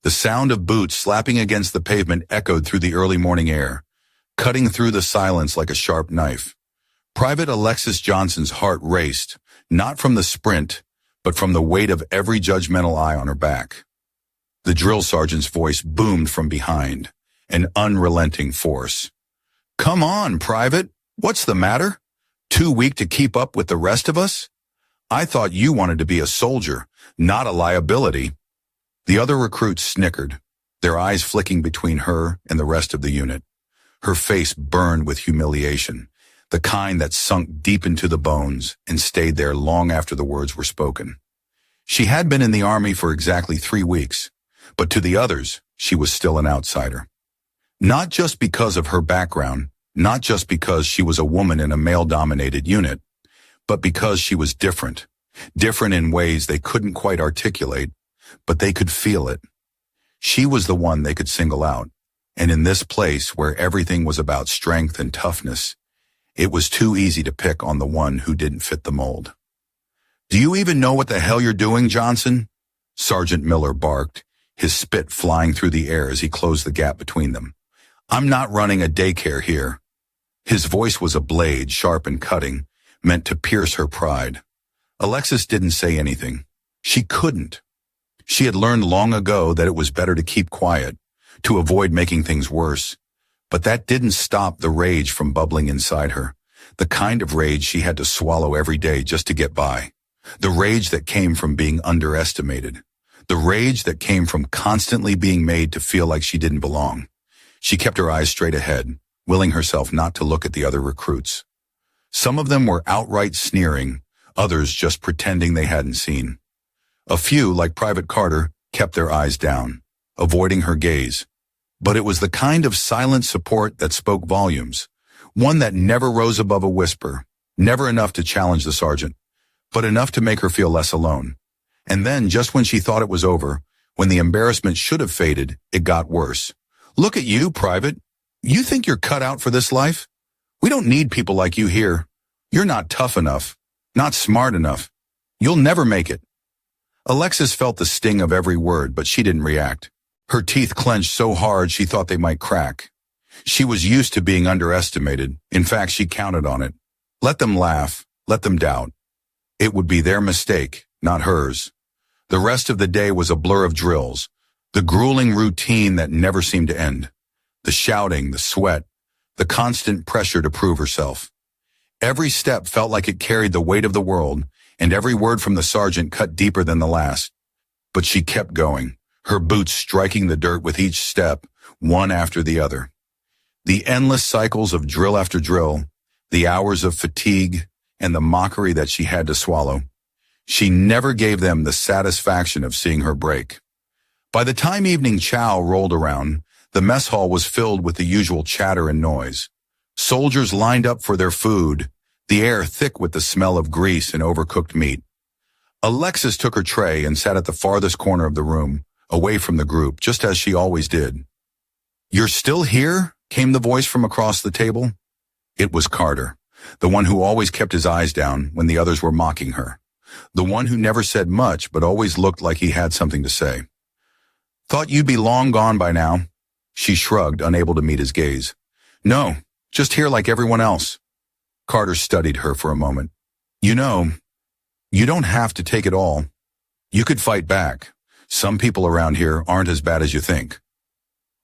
The sound of boots slapping against the pavement echoed through the early morning air, cutting through the silence like a sharp knife. Private Alexis Johnson's heart raced, not from the sprint, but from the weight of every judgmental eye on her back. The drill sergeant's voice boomed from behind, an unrelenting force. "Come on, Private. What's the matter? Too weak to keep up with the rest of us? I thought you wanted to be a soldier, not a liability." The other recruits snickered, their eyes flicking between her and the rest of the unit. Her face burned with humiliation, the kind that sunk deep into the bones and stayed there long after the words were spoken. She had been in the army for exactly 3 weeks, but to the others, she was still an outsider. Not just because of her background, not just because she was a woman in a male-dominated unit, but because she was different in ways they couldn't quite articulate, but they could feel it. She was the one they could single out, and in this place where everything was about strength and toughness, it was too easy to pick on the one who didn't fit the mold. "Do you even know what the hell you're doing, Johnson?" Sergeant Miller barked, his spit flying through the air as he closed the gap between them. "I'm not running a daycare here." His voice was a blade, sharp and cutting, meant to pierce her pride. Alexis didn't say anything. She couldn't. She had learned long ago that it was better to keep quiet, to avoid making things worse. But that didn't stop the rage from bubbling inside her, the kind of rage she had to swallow every day just to get by. The rage that came from being underestimated. The rage that came from constantly being made to feel like she didn't belong. She kept her eyes straight ahead, willing herself not to look at the other recruits. Some of them were outright sneering, others just pretending they hadn't seen. A few, like Private Carter, kept their eyes down, avoiding her gaze. But it was the kind of silent support that spoke volumes, one that never rose above a whisper, never enough to challenge the sergeant, but enough to make her feel less alone. And then, just when she thought it was over, when the embarrassment should have faded, it got worse. "Look at you, Private. You think you're cut out for this life? We don't need people like you here. You're not tough enough, not smart enough. You'll never make it." Alexis felt the sting of every word, but she didn't react. Her teeth clenched so hard she thought they might crack. She was used to being underestimated. In fact, she counted on it. Let them laugh, let them doubt. It would be their mistake, not hers. The rest of the day was a blur of drills, the grueling routine that never seemed to end. The shouting, the sweat, the constant pressure to prove herself. Every step felt like it carried the weight of the world, and every word from the sergeant cut deeper than the last. But she kept going, her boots striking the dirt with each step, one after the other. The endless cycles of drill after drill, the hours of fatigue, and the mockery that she had to swallow. She never gave them the satisfaction of seeing her break. By the time evening chow rolled around, the mess hall was filled with the usual chatter and noise. Soldiers lined up for their food, the air thick with the smell of grease and overcooked meat. Alexis took her tray and sat at the farthest corner of the room, away from the group, just as she always did. "You're still here?" came the voice from across the table. It was Carter, the one who always kept his eyes down when the others were mocking her. The one who never said much but always looked like he had something to say. "Thought you'd be long gone by now." She shrugged, unable to meet his gaze. "No, just here like everyone else." Carter studied her for a moment. "You know, you don't have to take it all. You could fight back. Some people around here aren't as bad as you think."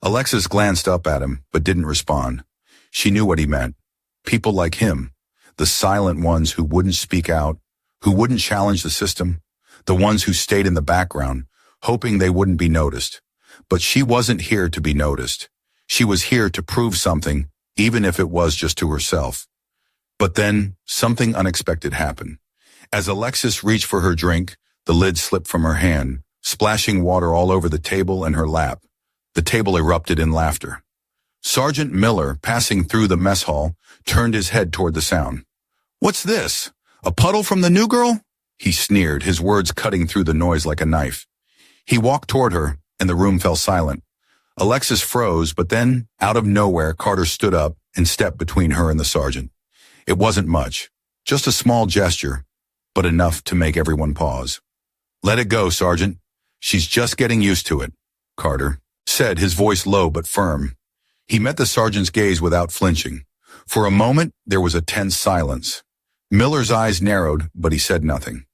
Alexis glanced up at him, but didn't respond. She knew what he meant. People like him, the silent ones who wouldn't speak out, who wouldn't challenge the system, the ones who stayed in the background, hoping they wouldn't be noticed. But she wasn't here to be noticed. She was here to prove something, even if it was just to herself. But then, something unexpected happened. As Alexis reached for her drink, the lid slipped from her hand, splashing water all over the table and her lap. The table erupted in laughter. Sergeant Miller, passing through the mess hall, turned his head toward the sound. "What's this? A puddle from the new girl?" He sneered, his words cutting through the noise like a knife. He walked toward her, and the room fell silent. Alexis froze, but then, out of nowhere, Carter stood up and stepped between her and the sergeant. It wasn't much, just a small gesture, but enough to make everyone pause. "Let it go, Sergeant. She's just getting used to it." Carter said, his voice low but firm. He met the sergeant's gaze without flinching. For a moment, there was a tense silence. Miller's eyes narrowed, but he said nothing.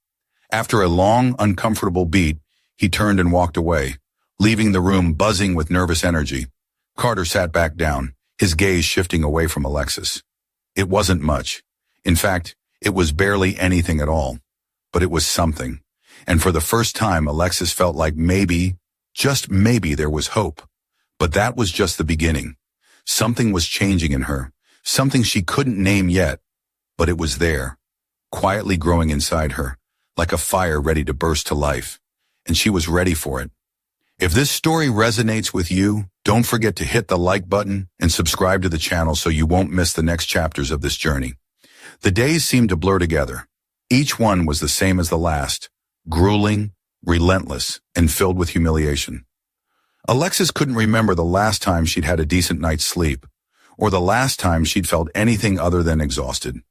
After a long, uncomfortable beat, he turned and walked away, leaving the room buzzing with nervous energy. Carter sat back down, his gaze shifting away from Alexis. It wasn't much. In fact, it was barely anything at all. But it was something. And for the first time, Alexis felt like maybe, just maybe, there was hope. But that was just the beginning. Something was changing in her, something she couldn't name yet, but it was there, quietly growing inside her, like a fire ready to burst to life. And she was ready for it. If this story resonates with you, don't forget to hit the like button and subscribe to the channel so you won't miss the next chapters of this journey. The days seemed to blur together. Each one was the same as the last, grueling, relentless, and filled with humiliation. Alexis couldn't remember the last time she'd had a decent night's sleep, or the last time she'd felt anything other than exhausted.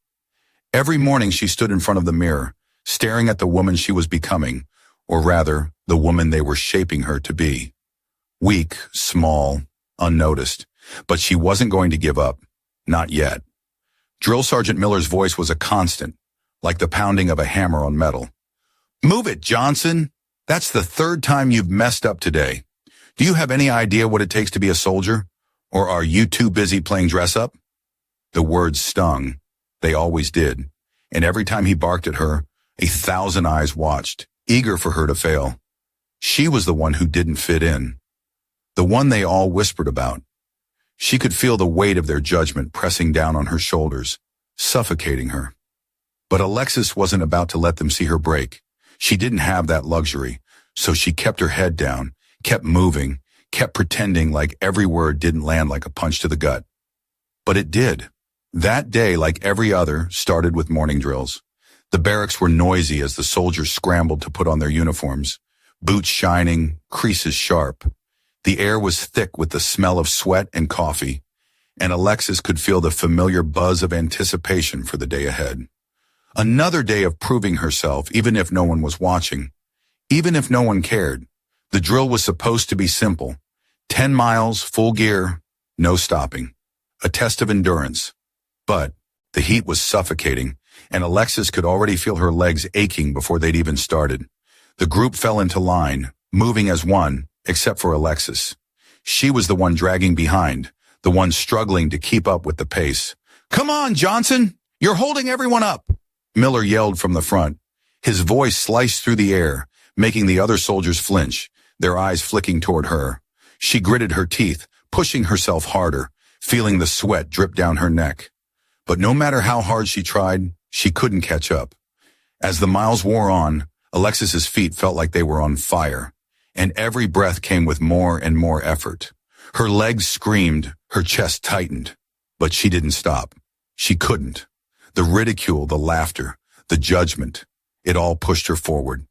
Every morning she stood in front of the mirror, staring at the woman she was becoming, or rather, the woman they were shaping her to be. Weak, small, unnoticed, but she wasn't going to give up. Not yet. Drill Sergeant Miller's voice was a constant, like the pounding of a hammer on metal. Move it, Johnson! That's the third time you've messed up today. Do you have any idea what it takes to be a soldier? Or are you too busy playing dress-up? The words stung. They always did. And every time he barked at her, 1,000 eyes watched, eager for her to fail. She was the one who didn't fit in. The one they all whispered about. She could feel the weight of their judgment pressing down on her shoulders, suffocating her. But Alexis wasn't about to let them see her break. She didn't have that luxury, so she kept her head down, kept moving, kept pretending like every word didn't land like a punch to the gut. But it did. That day, like every other, started with morning drills. The barracks were noisy as the soldiers scrambled to put on their uniforms, boots shining, creases sharp. The air was thick with the smell of sweat and coffee, and Alexis could feel the familiar buzz of anticipation for the day ahead. Another day of proving herself, even if no one was watching, even if no one cared. The drill was supposed to be simple. 10 miles, full gear, no stopping. A test of endurance. But the heat was suffocating, and Alexis could already feel her legs aching before they'd even started. The group fell into line, moving as one, except for Alexis. She was the one dragging behind, the one struggling to keep up with the pace. Come on, Johnson! You're holding everyone up! Miller yelled from the front. His voice sliced through the air, making the other soldiers flinch, their eyes flicking toward her. She gritted her teeth, pushing herself harder, feeling the sweat drip down her neck. But no matter how hard she tried, she couldn't catch up. As the miles wore on, Alexis's feet felt like they were on fire, and every breath came with more and more effort. Her legs screamed, her chest tightened, but she didn't stop. She couldn't. The ridicule, the laughter, the judgment, it all pushed her forward.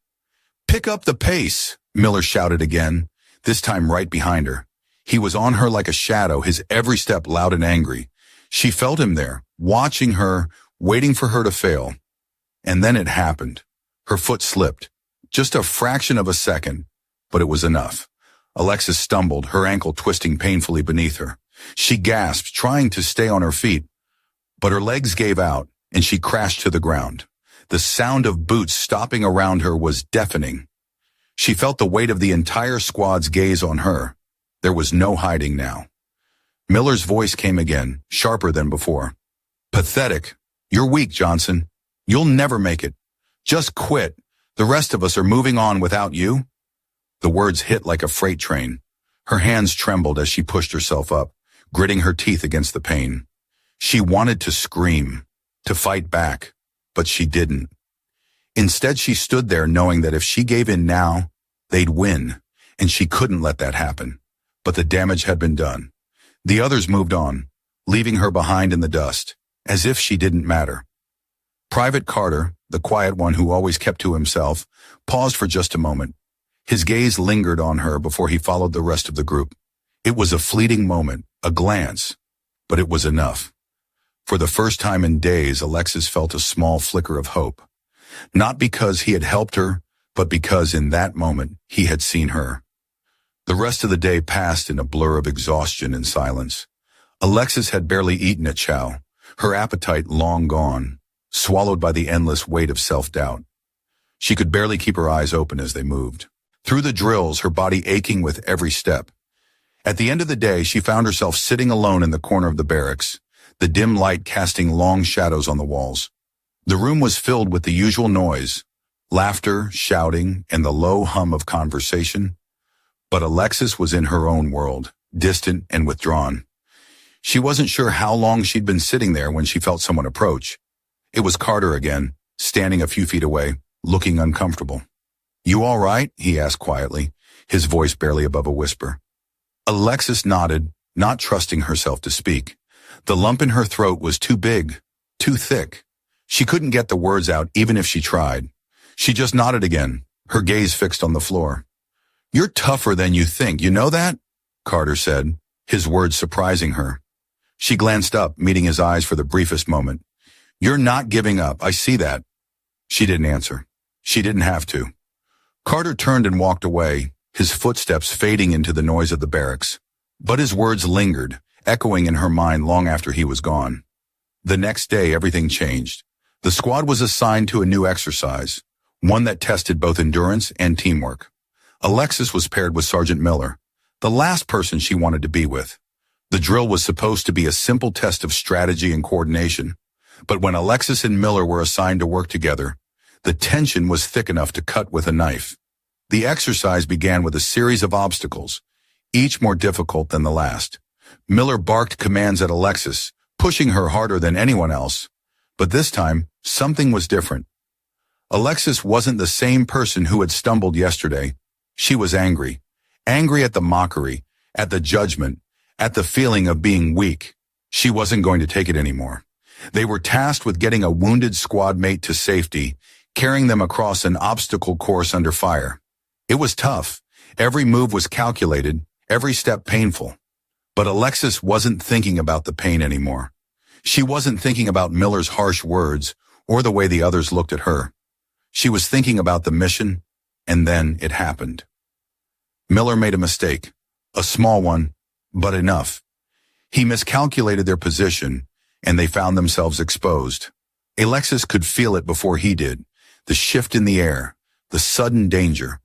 Pick up the pace, Miller shouted again, this time right behind her. He was on her like a shadow, his every step loud and angry. She felt him there, watching her, waiting for her to fail. And then it happened. Her foot slipped. Just a fraction of a second, but it was enough. Alexis stumbled, her ankle twisting painfully beneath her. She gasped, trying to stay on her feet. But her legs gave out, and she crashed to the ground. The sound of boots stopping around her was deafening. She felt the weight of the entire squad's gaze on her. There was no hiding now. Miller's voice came again, sharper than before. Pathetic. You're weak, Johnson. You'll never make it. Just quit. The rest of us are moving on without you. The words hit like a freight train. Her hands trembled as she pushed herself up, gritting her teeth against the pain. She wanted to scream, to fight back, but she didn't. Instead, she stood there knowing that if she gave in now, they'd win, and she couldn't let that happen. But the damage had been done. The others moved on, leaving her behind in the dust, as if she didn't matter. Private Carter, the quiet one who always kept to himself, paused for just a moment. His gaze lingered on her before he followed the rest of the group. It was a fleeting moment, a glance, but it was enough. For the first time in days, Alexis felt a small flicker of hope. Not because he had helped her, but because in that moment he had seen her. The rest of the day passed in a blur of exhaustion and silence. Alexis had barely eaten at chow, her appetite long gone, swallowed by the endless weight of self-doubt. She could barely keep her eyes open as they moved. Through the drills, her body aching with every step. At the end of the day, she found herself sitting alone in the corner of the barracks, the dim light casting long shadows on the walls. The room was filled with the usual noise, laughter, shouting, and the low hum of conversation. But Alexis was in her own world, distant and withdrawn. She wasn't sure how long she'd been sitting there when she felt someone approach. It was Carter again, standing a few feet away, looking uncomfortable. "You all right?" he asked quietly, his voice barely above a whisper. Alexis nodded, not trusting herself to speak. The lump in her throat was too big, too thick. She couldn't get the words out even if she tried. She just nodded again, her gaze fixed on the floor. "You're tougher than you think, you know that?" Carter said, his words surprising her. She glanced up, meeting his eyes for the briefest moment. "You're not giving up, I see that." She didn't answer. She didn't have to. Carter turned and walked away, his footsteps fading into the noise of the barracks. But his words lingered, echoing in her mind long after he was gone. The next day, everything changed. The squad was assigned to a new exercise, one that tested both endurance and teamwork. Alexis was paired with Sergeant Miller, the last person she wanted to be with. The drill was supposed to be a simple test of strategy and coordination, but when Alexis and Miller were assigned to work together, the tension was thick enough to cut with a knife. The exercise began with a series of obstacles, each more difficult than the last. Miller barked commands at Alexis, pushing her harder than anyone else. But this time, something was different. Alexis wasn't the same person who had stumbled yesterday. She was angry. Angry at the mockery, at the judgment, at the feeling of being weak. She wasn't going to take it anymore. They were tasked with getting a wounded squad mate to safety, carrying them across an obstacle course under fire. It was tough. Every move was calculated, every step painful. But Alexis wasn't thinking about the pain anymore. She wasn't thinking about Miller's harsh words or the way the others looked at her. She was thinking about the mission, and then it happened. Miller made a mistake, a small one, but enough. He miscalculated their position, and they found themselves exposed. Alexis could feel it before he did, the shift in the air, the sudden danger.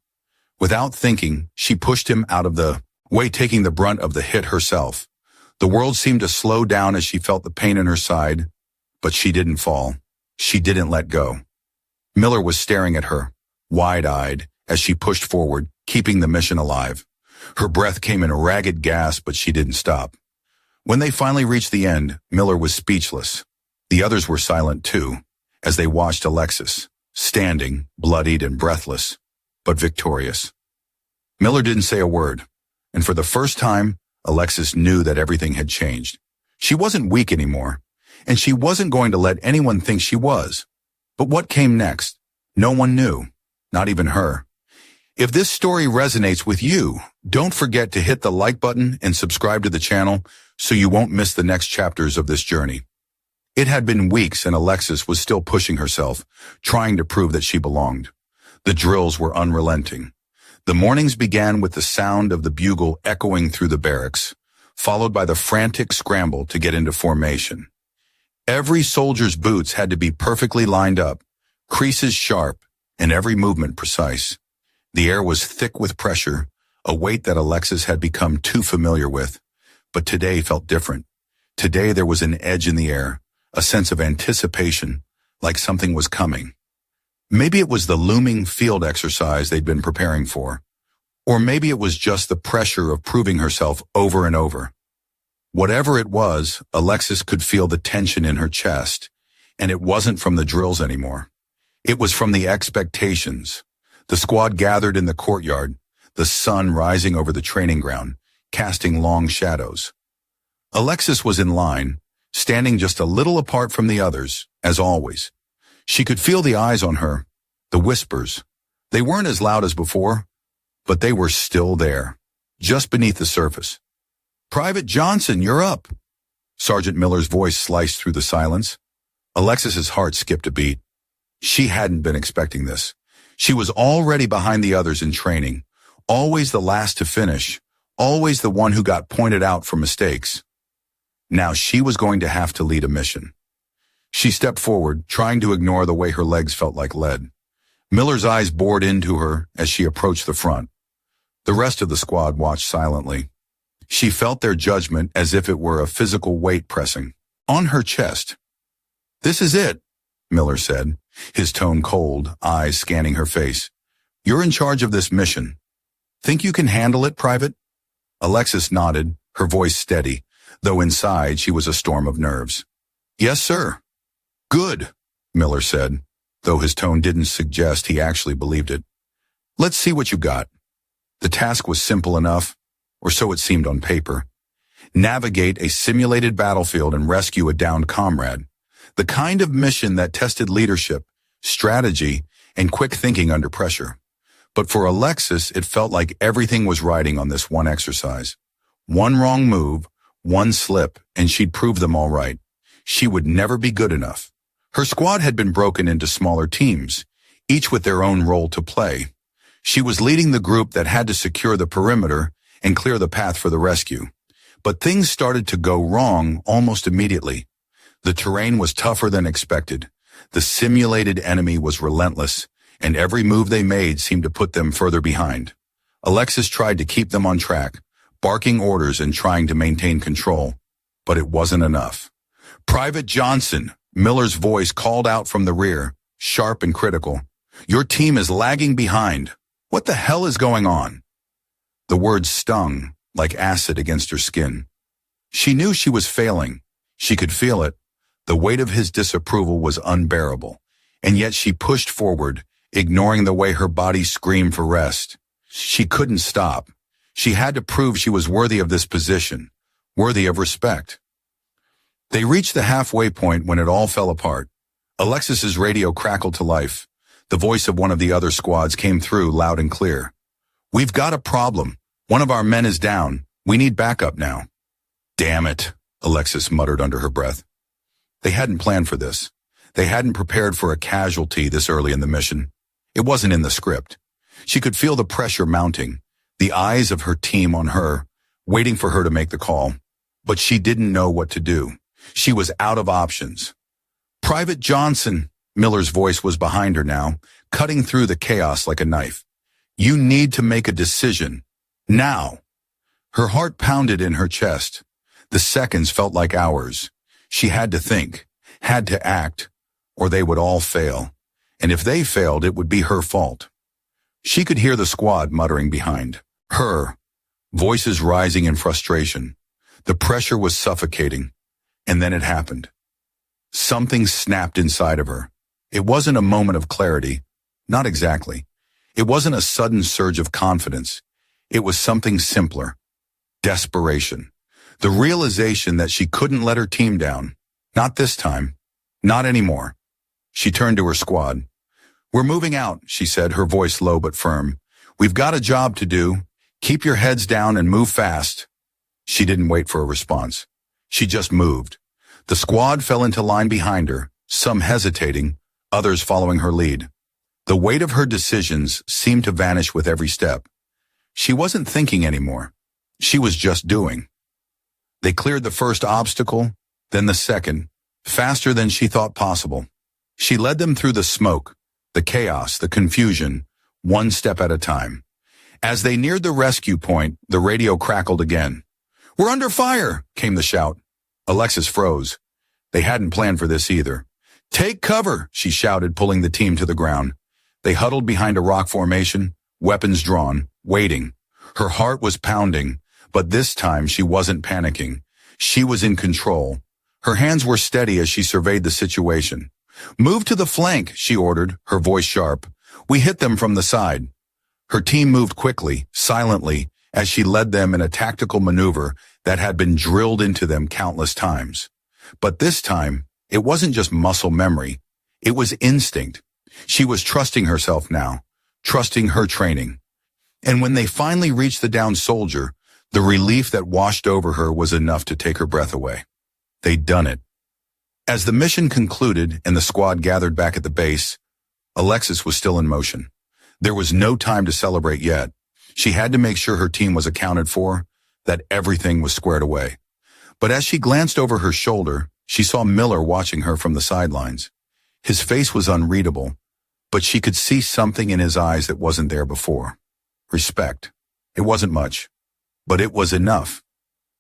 Without thinking, she pushed him out of the way, taking the brunt of the hit herself. The world seemed to slow down as she felt the pain in her side, but she didn't fall. She didn't let go. Miller was staring at her, wide-eyed, as she pushed forward, keeping the mission alive. Her breath came in a ragged gasp, but she didn't stop. When they finally reached the end, Miller was speechless. The others were silent too, as they watched Alexis, standing, bloodied and breathless, but victorious. Miller didn't say a word, and for the first time, Alexis knew that everything had changed. She wasn't weak anymore, and she wasn't going to let anyone think she was. But what came next? No one knew, not even her. If this story resonates with you, don't forget to hit the like button and subscribe to the channel so you won't miss the next chapters of this journey. It had been weeks and Alexis was still pushing herself, trying to prove that she belonged. The drills were unrelenting. The mornings began with the sound of the bugle echoing through the barracks, followed by the frantic scramble to get into formation. Every soldier's boots had to be perfectly lined up, creases sharp, and every movement precise. The air was thick with pressure, a weight that Alexis had become too familiar with. But today felt different. Today there was an edge in the air, a sense of anticipation, like something was coming. Maybe it was the looming field exercise they'd been preparing for. Or maybe it was just the pressure of proving herself over and over. Whatever it was, Alexis could feel the tension in her chest, and it wasn't from the drills anymore. It was from the expectations. The squad gathered in the courtyard, the sun rising over the training ground, casting long shadows. Alexis was in line, standing just a little apart from the others, as always. She could feel the eyes on her, the whispers. They weren't as loud as before, but they were still there, just beneath the surface. "Private Johnson, you're up." Sergeant Miller's voice sliced through the silence. Alexis's heart skipped a beat. She hadn't been expecting this. She was already behind the others in training, always the last to finish, always the one who got pointed out for mistakes. Now she was going to have to lead a mission. She stepped forward, trying to ignore the way her legs felt like lead. Miller's eyes bored into her as she approached the front. The rest of the squad watched silently. She felt their judgment as if it were a physical weight pressing on her chest. "This is it," Miller said, his tone cold, eyes scanning her face. "You're in charge of this mission. Think you can handle it, Private?" Alexis nodded, her voice steady, though inside she was a storm of nerves. "Yes, sir." "Good," Miller said, though his tone didn't suggest he actually believed it. "Let's see what you got." The task was simple enough, or so it seemed on paper. Navigate a simulated battlefield and rescue a downed comrade. The kind of mission that tested leadership, strategy, and quick thinking under pressure. But for Alexis, it felt like everything was riding on this one exercise. One wrong move, one slip, and she'd prove them all right. She would never be good enough. Her squad had been broken into smaller teams, each with their own role to play. She was leading the group that had to secure the perimeter and clear the path for the rescue. But things started to go wrong almost immediately. The terrain was tougher than expected. The simulated enemy was relentless, and every move they made seemed to put them further behind. Alexis tried to keep them on track, barking orders and trying to maintain control. But it wasn't enough. "Private Johnson," Miller's voice called out from the rear, sharp and critical. "Your team is lagging behind. What the hell is going on?" The words stung like acid against her skin. She knew she was failing. She could feel it. The weight of his disapproval was unbearable, and yet she pushed forward, ignoring the way her body screamed for rest. She couldn't stop. She had to prove she was worthy of this position, worthy of respect. They reached the halfway point when it all fell apart. Alexis's radio crackled to life. The voice of one of the other squads came through loud and clear. "We've got a problem. One of our men is down. We need backup now." "Damn it," Alexis muttered under her breath. They hadn't planned for this. They hadn't prepared for a casualty this early in the mission. It wasn't in the script. She could feel the pressure mounting, the eyes of her team on her, waiting for her to make the call. But she didn't know what to do. She was out of options. "Private Johnson," Miller's voice was behind her now, cutting through the chaos like a knife. "You need to make a decision. Now." Her heart pounded in her chest. The seconds felt like hours. She had to think, had to act, or they would all fail. And if they failed, it would be her fault. She could hear the squad muttering behind her, voices rising in frustration. The pressure was suffocating. And then it happened. Something snapped inside of her. It wasn't a moment of clarity. Not exactly. It wasn't a sudden surge of confidence. It was something simpler. Desperation. The realization that she couldn't let her team down. Not this time. Not anymore. She turned to her squad. "We're moving out," she said, her voice low but firm. "We've got a job to do. Keep your heads down and move fast." She didn't wait for a response. She just moved. The squad fell into line behind her, some hesitating, others following her lead. The weight of her decisions seemed to vanish with every step. She wasn't thinking anymore. She was just doing. They cleared the first obstacle, then the second, faster than she thought possible. She led them through the smoke, the chaos, the confusion, one step at a time. As they neared the rescue point, the radio crackled again. "We're under fire," came the shout. Alexis froze. They hadn't planned for this either. "Take cover," she shouted, pulling the team to the ground. They huddled behind a rock formation, weapons drawn, waiting. Her heart was pounding, but this time she wasn't panicking. She was in control. Her hands were steady as she surveyed the situation. "Move to the flank," she ordered, her voice sharp. "We hit them from the side." Her team moved quickly, silently, as she led them in a tactical maneuver that had been drilled into them countless times. But this time, it wasn't just muscle memory. It was instinct. She was trusting herself now, trusting her training. And when they finally reached the downed soldier, the relief that washed over her was enough to take her breath away. They'd done it. As the mission concluded and the squad gathered back at the base, Alexis was still in motion. There was no time to celebrate yet. She had to make sure her team was accounted for, that everything was squared away. But as she glanced over her shoulder, she saw Miller watching her from the sidelines. His face was unreadable, but she could see something in his eyes that wasn't there before. Respect. It wasn't much, but it was enough.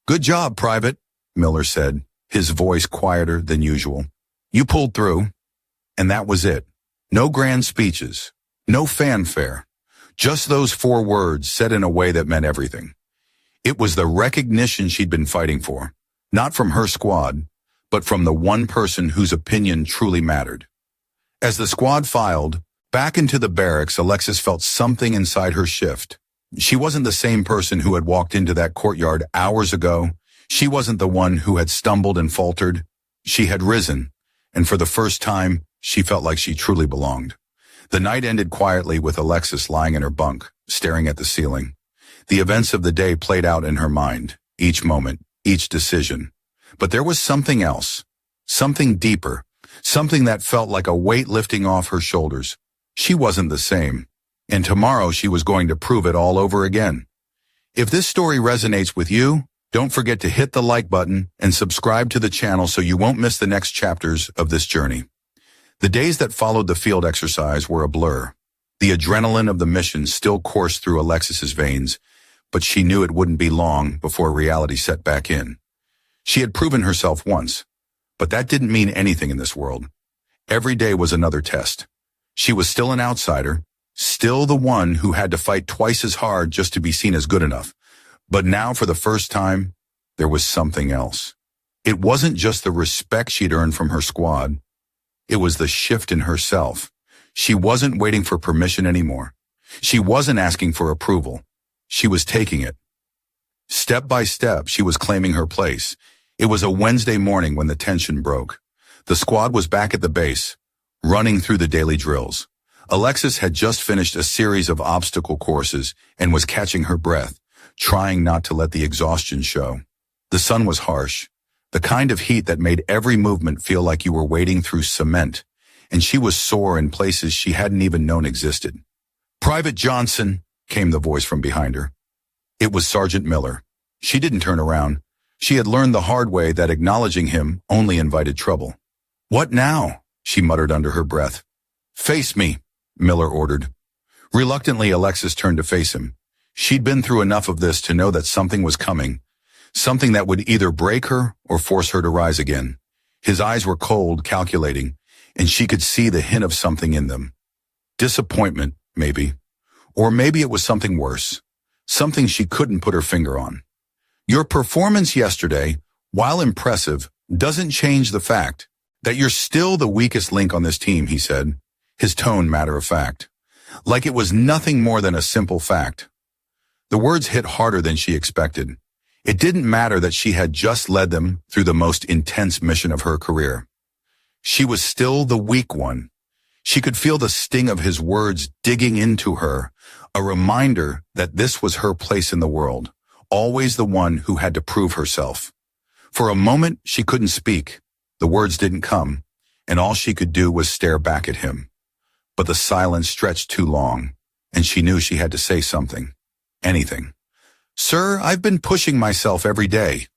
"Good job, Private," Miller said, his voice quieter than usual. "You pulled through." And that was it. No grand speeches, no fanfare, just those 4 words said in a way that meant everything. It was the recognition she'd been fighting for, not from her squad, but from the one person whose opinion truly mattered. As the squad filed back into the barracks, Alexis felt something inside her shift. She wasn't the same person who had walked into that courtyard hours ago. She wasn't the one who had stumbled and faltered. She had risen, and for the first time, she felt like she truly belonged. The night ended quietly with Alexis lying in her bunk, staring at the ceiling. The events of the day played out in her mind, each moment, each decision. But there was something else, something deeper, something that felt like a weight lifting off her shoulders. She wasn't the same, and tomorrow she was going to prove it all over again. If this story resonates with you, don't forget to hit the like button and subscribe to the channel so you won't miss the next chapters of this journey. The days that followed the field exercise were a blur. The adrenaline of the mission still coursed through Alexis's veins, but she knew it wouldn't be long before reality set back in. She had proven herself once, but that didn't mean anything in this world. Every day was another test. She was still an outsider, still the one who had to fight twice as hard just to be seen as good enough. But now, for the first time, there was something else. It wasn't just the respect she'd earned from her squad. It was the shift in herself. She wasn't waiting for permission anymore. She wasn't asking for approval. She was taking it. Step by step, she was claiming her place. It was a Wednesday morning when the tension broke. The squad was back at the base, running through the daily drills. Alexis had just finished a series of obstacle courses and was catching her breath, trying not to let the exhaustion show. The sun was harsh, the kind of heat that made every movement feel like you were wading through cement, and she was sore in places she hadn't even known existed. "Private Johnson," came the voice from behind her. It was Sergeant Miller. She didn't turn around. She had learned the hard way that acknowledging him only invited trouble. "What now?" she muttered under her breath. "Face me," Miller ordered. Reluctantly, Alexis turned to face him. She'd been through enough of this to know that something was coming, something that would either break her or force her to rise again. His eyes were cold, calculating, and she could see the hint of something in them. Disappointment, maybe. Or maybe it was something worse, something she couldn't put her finger on. "Your performance yesterday, while impressive, doesn't change the fact that you're still the weakest link on this team," he said, his tone matter-of-fact, like it was nothing more than a simple fact. The words hit harder than she expected. It didn't matter that she had just led them through the most intense mission of her career. She was still the weak one. She could feel the sting of his words digging into her, a reminder that this was her place in the world, always the one who had to prove herself. For a moment, she couldn't speak. The words didn't come, and all she could do was stare back at him. But the silence stretched too long, and she knew she had to say something. Anything. "Sir, I've been pushing myself every day.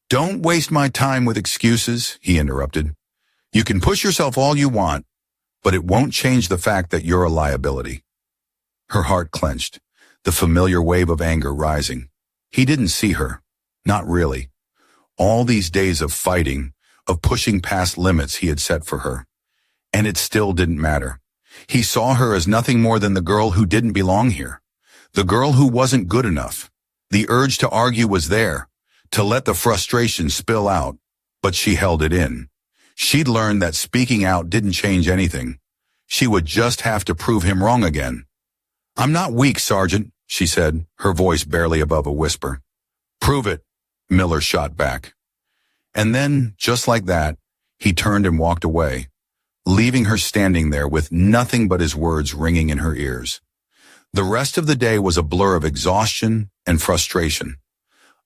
Don't waste my time with excuses," he interrupted. "You can push yourself all you want, but it won't change the fact that you're a liability." Her heart clenched, the familiar wave of anger rising. He didn't see her. Not really. All these days of fighting, of pushing past limits he had set for her. And it still didn't matter. He saw her as nothing more than the girl who didn't belong here. The girl who wasn't good enough. The urge to argue was there, to let the frustration spill out, but she held it in. She'd learned that speaking out didn't change anything. She would just have to prove him wrong again. "I'm not weak, Sergeant," she said, her voice barely above a whisper. "Prove it," Miller shot back. And then, just like that, he turned and walked away, leaving her standing there with nothing but his words ringing in her ears. The rest of the day was a blur of exhaustion and frustration.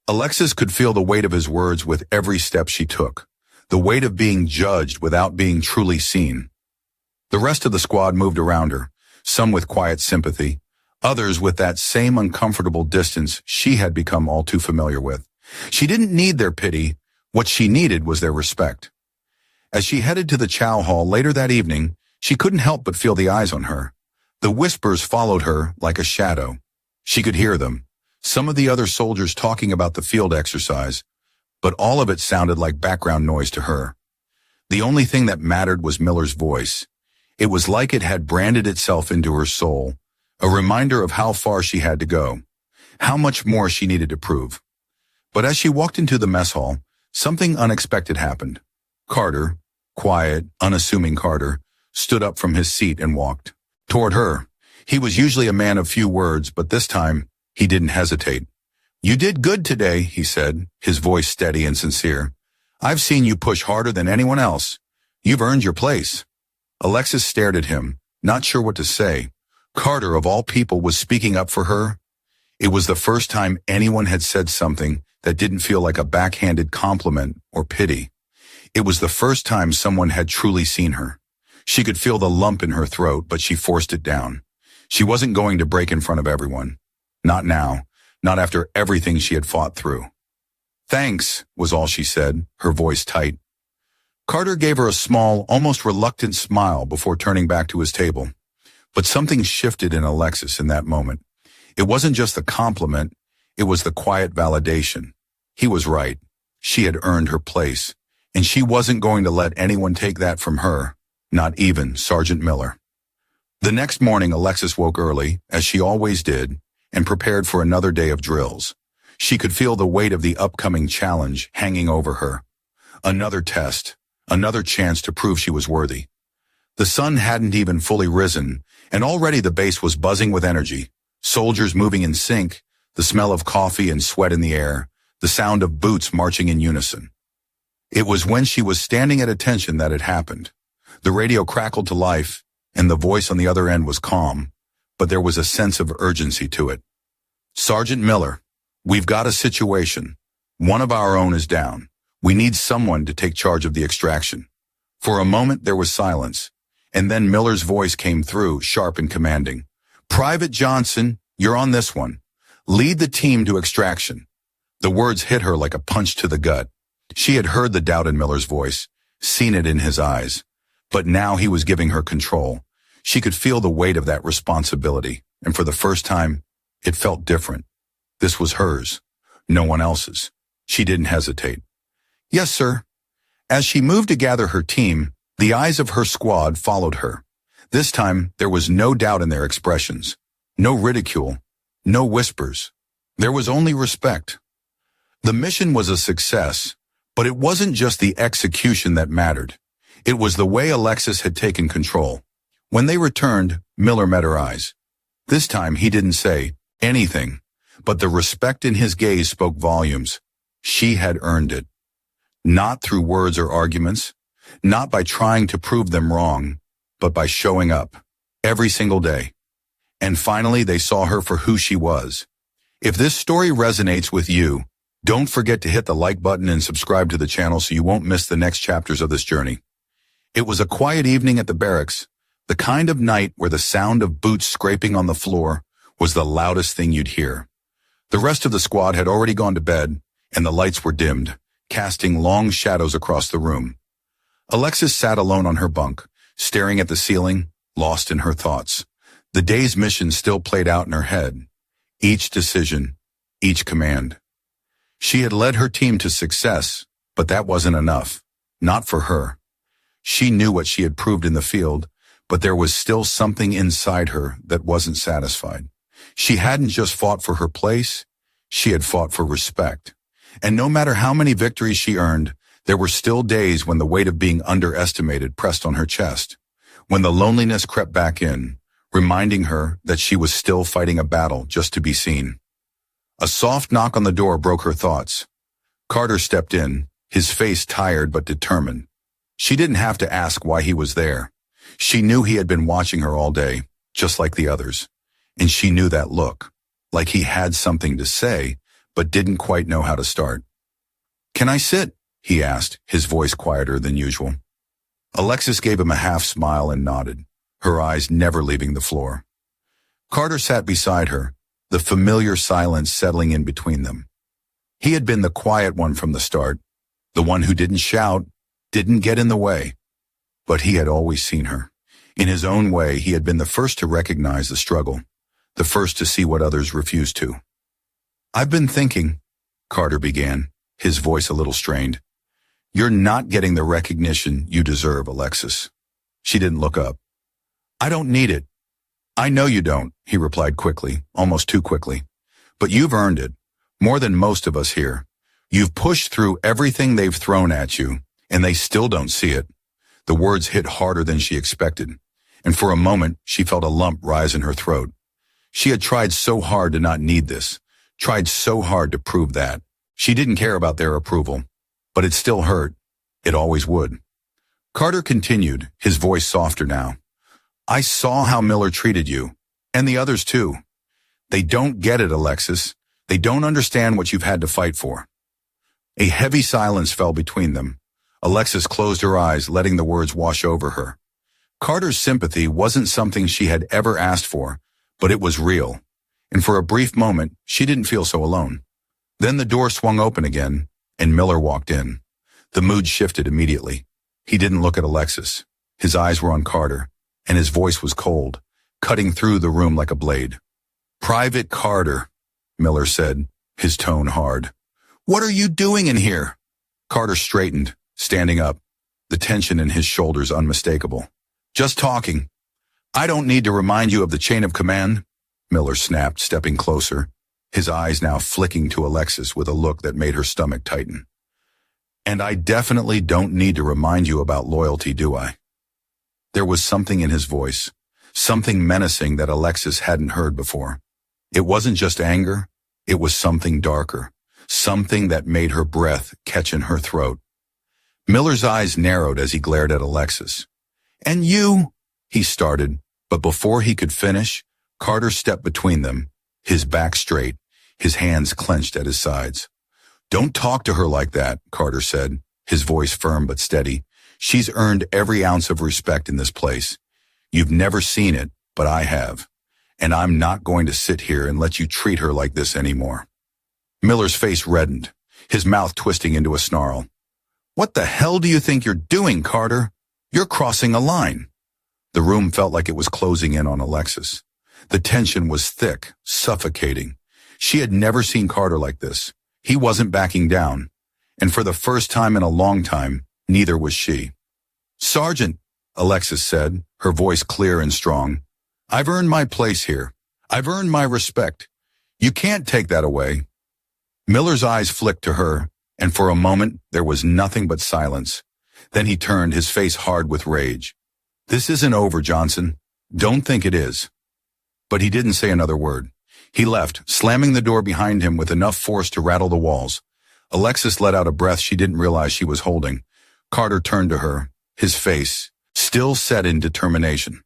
Alexis could feel the weight of his words with every step she took, the weight of being judged without being truly seen. The rest of the squad moved around her, some with quiet sympathy, Others with that same uncomfortable distance she had become all too familiar with. She didn't need their pity. What she needed was their respect. As she headed to the chow hall later that evening, she couldn't help but feel the eyes on her. The whispers followed her like a shadow. She could hear them, some of the other soldiers talking about the field exercise, but all of it sounded like background noise to her. The only thing that mattered was Miller's voice. It was like it had branded itself into her soul, a reminder of how far she had to go, how much more she needed to prove. But as she walked into the mess hall, something unexpected happened. Carter, quiet, unassuming Carter, stood up from his seat and walked toward her. He was usually a man of few words, but this time, he didn't hesitate. "You did good today," he said, his voice steady and sincere. "I've seen you push harder than anyone else. You've earned your place." Alexis stared at him, not sure what to say. Carter, of all people, was speaking up for her. It was the first time anyone had said something that didn't feel like a backhanded compliment or pity. It was the first time someone had truly seen her. She could feel the lump in her throat, but she forced it down. She wasn't going to break in front of everyone. Not now, not after everything she had fought through. "Thanks," was all she said, her voice tight. Carter gave her a small, almost reluctant smile before turning back to his table. But something shifted in Alexis in that moment. It wasn't just the compliment, it was the quiet validation. He was right. She had earned her place, and she wasn't going to let anyone take that from her, not even Sergeant Miller. The next morning, Alexis woke early, as she always did, and prepared for another day of drills. She could feel the weight of the upcoming challenge hanging over her. Another test, another chance to prove she was worthy. The sun hadn't even fully risen, and already the base was buzzing with energy. Soldiers moving in sync, the smell of coffee and sweat in the air, the sound of boots marching in unison. It was when she was standing at attention that it happened. The radio crackled to life, and the voice on the other end was calm, but there was a sense of urgency to it. "Sergeant Miller, we've got a situation. One of our own is down. We need someone to take charge of the extraction." For a moment there was silence, and then Miller's voice came through, sharp and commanding. "Private Johnson, you're on this one. Lead the team to extraction." The words hit her like a punch to the gut. She had heard the doubt in Miller's voice, seen it in his eyes, but now he was giving her control. She could feel the weight of that responsibility, and for the first time, it felt different. This was hers, no one else's. She didn't hesitate. "Yes, sir." As she moved to gather her team, the eyes of her squad followed her. This time, there was no doubt in their expressions, no ridicule, no whispers. There was only respect. The mission was a success, but it wasn't just the execution that mattered. It was the way Alexis had taken control. When they returned, Miller met her eyes. This time, he didn't say anything, but the respect in his gaze spoke volumes. She had earned it. Not through words or arguments, not by trying to prove them wrong, but by showing up every single day. And finally, they saw her for who she was. If this story resonates with you, don't forget to hit the like button and subscribe to the channel so you won't miss the next chapters of this journey. It was a quiet evening at the barracks, the kind of night where the sound of boots scraping on the floor was the loudest thing you'd hear. The rest of the squad had already gone to bed, and the lights were dimmed, casting long shadows across the room. Alexis sat alone on her bunk, staring at the ceiling, lost in her thoughts. The day's mission still played out in her head. Each decision, each command. She had led her team to success, but that wasn't enough. Not for her. She knew what she had proved in the field, but there was still something inside her that wasn't satisfied. She hadn't just fought for her place, she had fought for respect. And no matter how many victories she earned, there were still days when the weight of being underestimated pressed on her chest, when the loneliness crept back in, reminding her that she was still fighting a battle just to be seen. A soft knock on the door broke her thoughts. Carter stepped in, his face tired but determined. She didn't have to ask why he was there. She knew he had been watching her all day, just like the others. And she knew that look, like he had something to say, but didn't quite know how to start. "Can I sit?" he asked, his voice quieter than usual. Alexis gave him a half smile and nodded, her eyes never leaving the floor. Carter sat beside her, the familiar silence settling in between them. He had been the quiet one from the start, the one who didn't shout, didn't get in the way. But he had always seen her. In his own way, he had been the first to recognize the struggle, the first to see what others refused to. "I've been thinking," Carter began, his voice a little strained. "You're not getting the recognition you deserve, Alexis." She didn't look up. "I don't need it." "I know you don't," he replied quickly, almost too quickly. "But you've earned it, more than most of us here. You've pushed through everything they've thrown at you, and they still don't see it." The words hit harder than she expected, and for a moment she felt a lump rise in her throat. She had tried so hard to not need this, tried so hard to prove that. She didn't care about their approval, but it still hurt. It always would. Carter continued, his voice softer now. "I saw how Miller treated you, and the others too. They don't get it, Alexis. They don't understand what you've had to fight for." A heavy silence fell between them. Alexis closed her eyes, letting the words wash over her. Carter's sympathy wasn't something she had ever asked for, but it was real. And for a brief moment, she didn't feel so alone. Then the door swung open again, and Miller walked in. The mood shifted immediately. He didn't look at Alexis. His eyes were on Carter, and his voice was cold, cutting through the room like a blade. "Private Carter," Miller said, his tone hard. "What are you doing in here?" Carter straightened, standing up, the tension in his shoulders unmistakable. "Just talking." "I don't need to remind you of the chain of command," Miller snapped, stepping closer, his eyes now flicking to Alexis with a look that made her stomach tighten. "And I definitely don't need to remind you about loyalty, do I?" There was something in his voice, something menacing that Alexis hadn't heard before. It wasn't just anger, it was something darker, something that made her breath catch in her throat. Miller's eyes narrowed as he glared at Alexis. "And you," he started, but before he could finish, Carter stepped between them, his back straight, his hands clenched at his sides. "Don't talk to her like that," Carter said, his voice firm but steady. "She's earned every ounce of respect in this place. You've never seen it, but I have. And I'm not going to sit here and let you treat her like this anymore." Miller's face reddened, his mouth twisting into a snarl. "What the hell do you think you're doing, Carter? You're crossing a line." The room felt like it was closing in on Alexis. The tension was thick, suffocating. She had never seen Carter like this. He wasn't backing down. And for the first time in a long time, neither was she. "Sergeant," Alexis said, her voice clear and strong, "I've earned my place here. I've earned my respect. You can't take that away." Miller's eyes flicked to her, and for a moment there was nothing but silence. Then he turned, his face hard with rage. "This isn't over, Johnson. Don't think it is." But he didn't say another word. He left, slamming the door behind him with enough force to rattle the walls. Alexis let out a breath she didn't realize she was holding. Carter turned to her, his face still set in determination.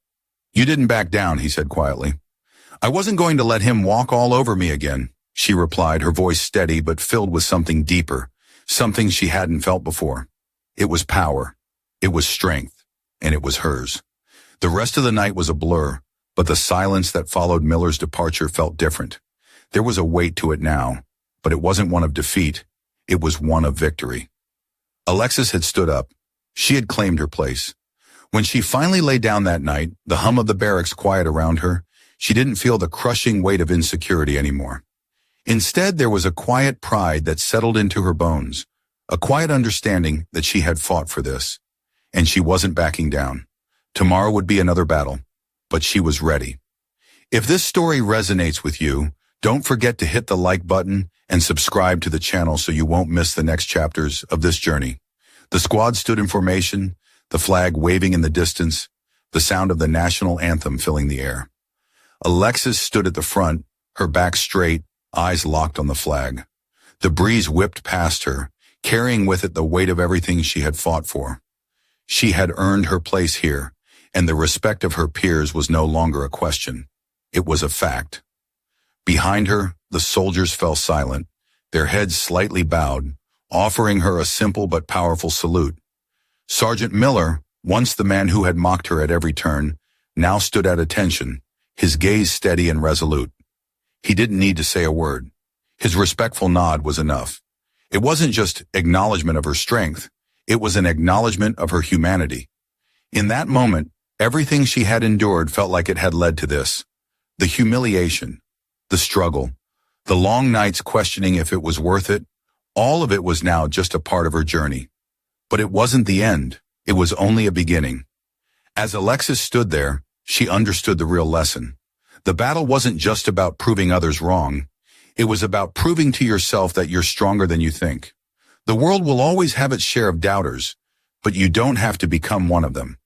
"You didn't back down," he said quietly. "I wasn't going to let him walk all over me again," she replied, her voice steady but filled with something deeper, something she hadn't felt before. It was power, it was strength, and it was hers. The rest of the night was a blur, but the silence that followed Miller's departure felt different. There was a weight to it now, but it wasn't one of defeat, it was one of victory. Alexis had stood up. She had claimed her place. When she finally lay down that night, the hum of the barracks quiet around her, she didn't feel the crushing weight of insecurity anymore. Instead, there was a quiet pride that settled into her bones, a quiet understanding that she had fought for this, and she wasn't backing down. Tomorrow would be another battle, but she was ready. If this story resonates with you, don't forget to hit the like button and subscribe to the channel so you won't miss the next chapters of this journey. The squad stood in formation, the flag waving in the distance, the sound of the national anthem filling the air. Alexis stood at the front, her back straight, eyes locked on the flag. The breeze whipped past her, carrying with it the weight of everything she had fought for. She had earned her place here, and the respect of her peers was no longer a question. It was a fact. Behind her, the soldiers fell silent, their heads slightly bowed, offering her a simple but powerful salute. Sergeant Miller, once the man who had mocked her at every turn, now stood at attention, his gaze steady and resolute. He didn't need to say a word. His respectful nod was enough. It wasn't just acknowledgement of her strength. It was an acknowledgement of her humanity. In that moment, everything she had endured felt like it had led to this. The humiliation, the struggle, the long nights questioning if it was worth it, all of it was now just a part of her journey. But it wasn't the end. It was only a beginning. As Alexis stood there, she understood the real lesson. The battle wasn't just about proving others wrong. It was about proving to yourself that you're stronger than you think. The world will always have its share of doubters, but you don't have to become one of them.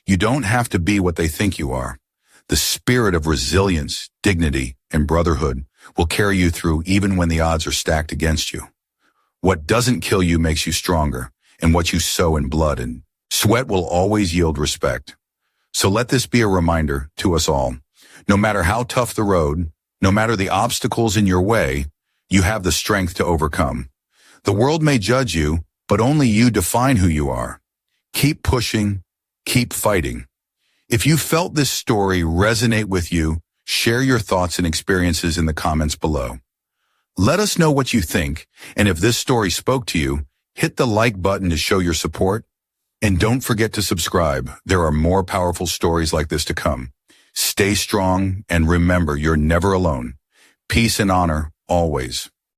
You don't have to be what they think you are. The spirit of resilience, dignity, and brotherhood will carry you through even when the odds are stacked against you. What doesn't kill you makes you stronger, and what you sow in blood and sweat will always yield respect. So let this be a reminder to us all. No matter how tough the road, no matter the obstacles in your way, you have the strength to overcome. The world may judge you, but only you define who you are. Keep pushing, keep fighting. If you felt this story resonate with you, share your thoughts and experiences in the comments below. Let us know what you think, and if this story spoke to you, hit the like button to show your support. And don't forget to subscribe. There are more powerful stories like this to come. Stay strong, and remember, you're never alone. Peace and honor, always.